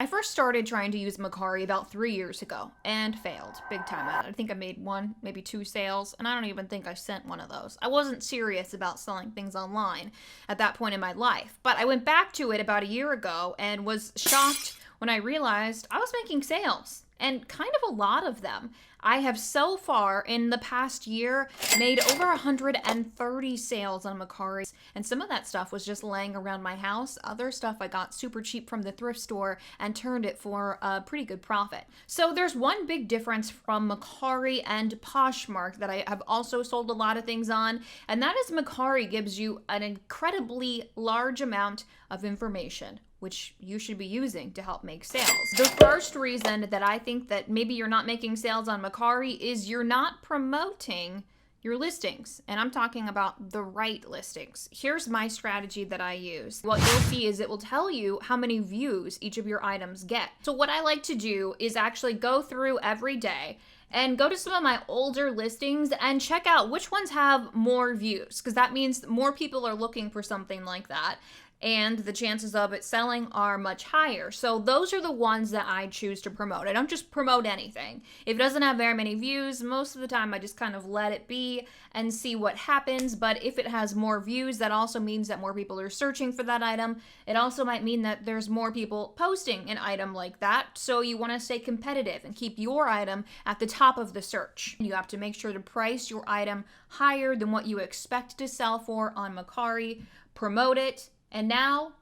I first started trying to use Mercari about 3 years ago and failed big time at it. I think I made one, maybe two sales, and I don't even think I sent one of those. I wasn't serious about selling things online at that point in my life, but I went back to it about a year ago and was shocked when I realized I was making sales, and kind of a lot of them. I have so far in the past year made over 130 sales on Mercari, and some of that stuff was just laying around my house. Other stuff I got super cheap from the thrift store and turned it for a pretty good profit. So there's one big difference from Mercari and Poshmark that I have also sold a lot of things on, and that is Mercari gives you an incredibly large amount of information, which you should be using to help make sales. The first reason that I think that maybe you're not making sales on Mercari is you're not promoting your listings. And I'm talking about the right listings. Here's my strategy that I use. What you'll see is it will tell you how many views each of your items get. So what I like to do is actually go through every day and go to some of my older listings and check out which ones have more views, because that means more people are looking for something like that, and the chances of it selling are much higher. So those are the ones that I choose to promote. I don't just promote anything. If it doesn't have very many views, most of the time I just kind of let it be and see what happens. But if it has more views, that also means that more people are searching for that item. It also might mean that there's more people posting an item like that. So you want to stay competitive and keep your item at the top of the search. You have to make sure to price your item higher than what you expect to sell for on Mercari, promote it, and now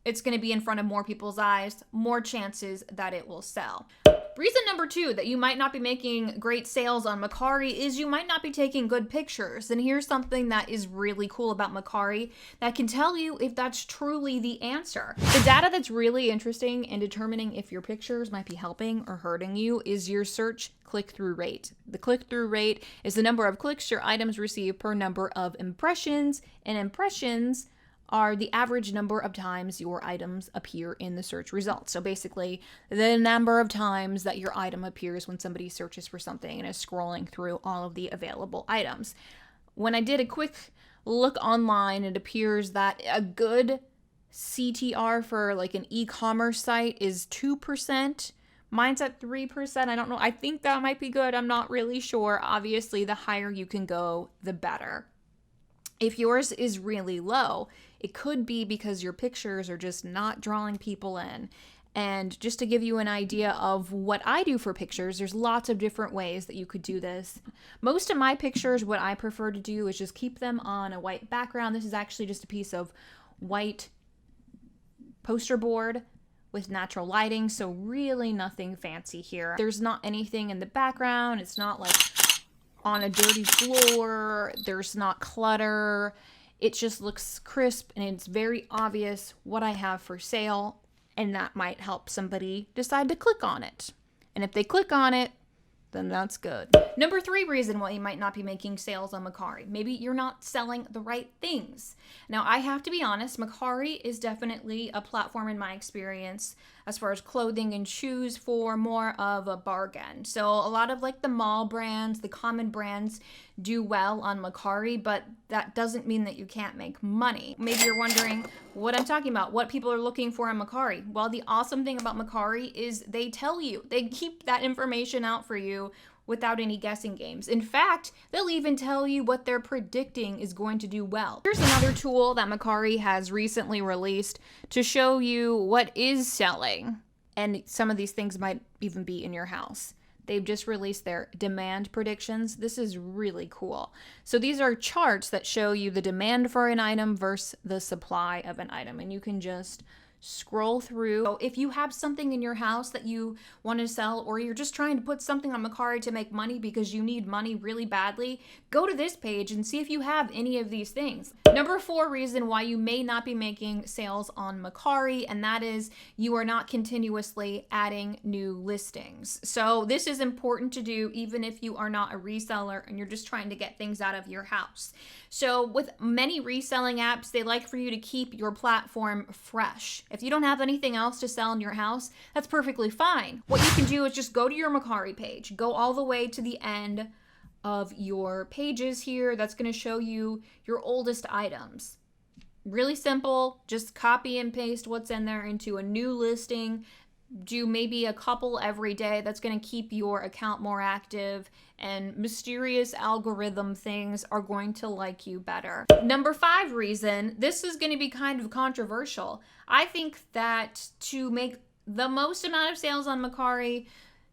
it's going to be in front of more people's eyes, more chances that it will sell. Reason number two that you might not be making great sales on Mercari is you might not be taking good pictures. And here's something that is really cool about Mercari that can tell you if that's truly the answer. The data that's really interesting in determining if your pictures might be helping or hurting you is your search click-through rate. The click-through rate is the number of clicks your items receive per number of impressions, and impressions are the average number of times your items appear in the search results. So basically, the number of times that your item appears when somebody searches for something and is scrolling through all of the available items. When I did a quick look online, it appears that a good CTR for like an e-commerce site is 2%. Mine's at 3%. I don't know. I think that might be good. I'm not really sure. Obviously, the higher you can go, the better. If yours is really low, it could be because your pictures are just not drawing people in. And just to give you an idea of what I do for pictures, there's lots of different ways that you could do this. Most of my pictures, what I prefer to do is just keep them on a white background. This is actually just a piece of white poster board with natural lighting, so really nothing fancy here. There's not anything in the background. It's not like on a dirty floor, there's not clutter. It just looks crisp and it's very obvious what I have for sale, and that might help somebody decide to click on it. And if they click on it, then that's good. Number three reason why you might not be making sales on Mercari. Maybe you're not selling the right things. Now, I have to be honest, Mercari is definitely a platform in my experience as far as clothing and shoes for more of a bargain. So a lot of like the mall brands, the common brands do well on Mercari, but that doesn't mean that you can't make money. Maybe you're wondering what I'm talking about, what people are looking for on Mercari. Well, the awesome thing about Mercari is they tell you, they keep that information out for you without any guessing games. In fact, they'll even tell you what they're predicting is going to do well. Here's another tool that Mercari has recently released to show you what is selling. And some of these things might even be in your house. They've just released their demand predictions. This is really cool. So these are charts that show you the demand for an item versus the supply of an item. And you can just scroll through. So if you have something in your house that you want to sell, or you're just trying to put something on Mercari to make money because you need money really badly, go to this page and see if you have any of these things. Number four reason why you may not be making sales on Mercari, and that is you are not continuously adding new listings. So this is important to do even if you are not a reseller and you're just trying to get things out of your house. So with many reselling apps, they like for you to keep your platform fresh. If you don't have anything else to sell in your house, that's perfectly fine. What you can do is just go to your Mercari page, go all the way to the end of your pages here. That's going to show you your oldest items. Really simple, just copy and paste what's in there into a new listing. do maybe a couple every day. That's going to keep your account more active, and mysterious algorithm things are going to like you better. Number 5 reason, this is going to be kind of controversial. I think that to make the most amount of sales on Mercari,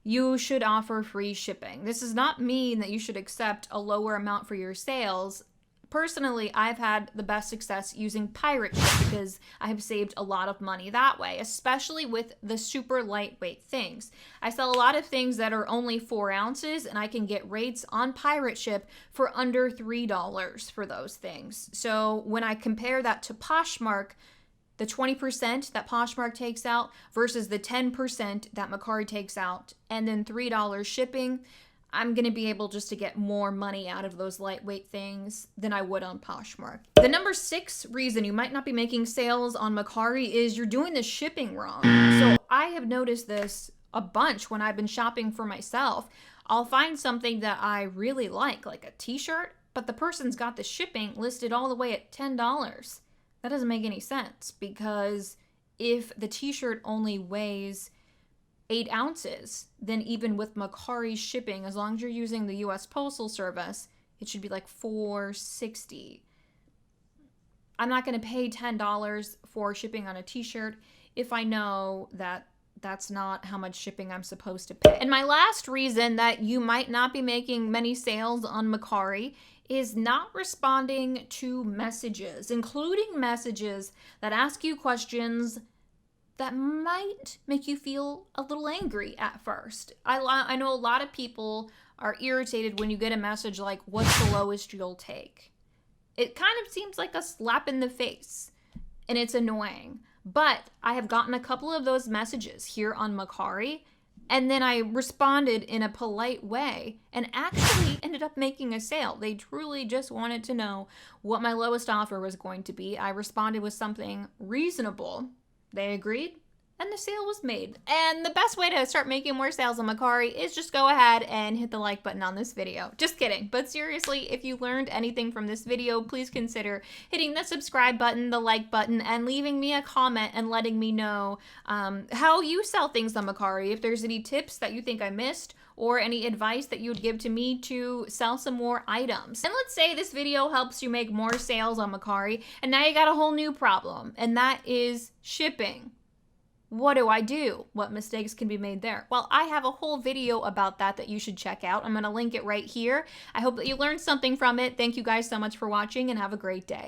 you should offer free shipping. This does not mean that you should accept a lower amount for your sales. Personally, I've had the best success using pirate ship because I have saved a lot of money that way, especially with the super lightweight things. I sell a lot of things that are only 4 ounces, and I can get rates on pirate ship for under $3 for those things. So when I compare that to Poshmark, the 20% that Poshmark takes out versus the 10% that Mercari takes out, and then $3 shipping, I'm going to be able just to get more money out of those lightweight things than I would on Poshmark. The number 6 reason you might not be making sales on Mercari is you're doing the shipping wrong. So I have noticed this a bunch when I've been shopping for myself. I'll find something that I really like a t-shirt, but the person's got the shipping listed all the way at $10. That doesn't make any sense, because if the t-shirt only weighs 8 ounces, then even with Mercari shipping, as long as you're using the US Postal Service, it should be like $4.60. I'm not going to pay $10 for shipping on a t-shirt if I know that that's not how much shipping I'm supposed to pay. And my last reason that you might not be making many sales on Mercari is not responding to messages, including messages that ask you questions that might make you feel a little angry at first. I know a lot of people are irritated when you get a message like, what's the lowest you'll take? It kind of seems like a slap in the face, and it's annoying. But I have gotten a couple of those messages here on Mercari, and then I responded in a polite way and actually ended up making a sale. They truly just wanted to know what my lowest offer was going to be. I responded with something reasonable. They agreed, and the sale was made. And the best way to start making more sales on Mercari is just go ahead and hit the like button on this video. Just kidding. But seriously, if you learned anything from this video, please consider hitting the subscribe button, the like button, and leaving me a comment and letting me know how you sell things on Mercari. If there's any tips that you think I missed, or any advice that you would give to me to sell some more items. And let's say this video helps you make more sales on Mercari, and now you got a whole new problem, and that is shipping. What do I do? What mistakes can be made there? Well, I have a whole video about that you should check out. I'm going to link it right here. I hope that you learned something from it. Thank you guys so much for watching, and have a great day.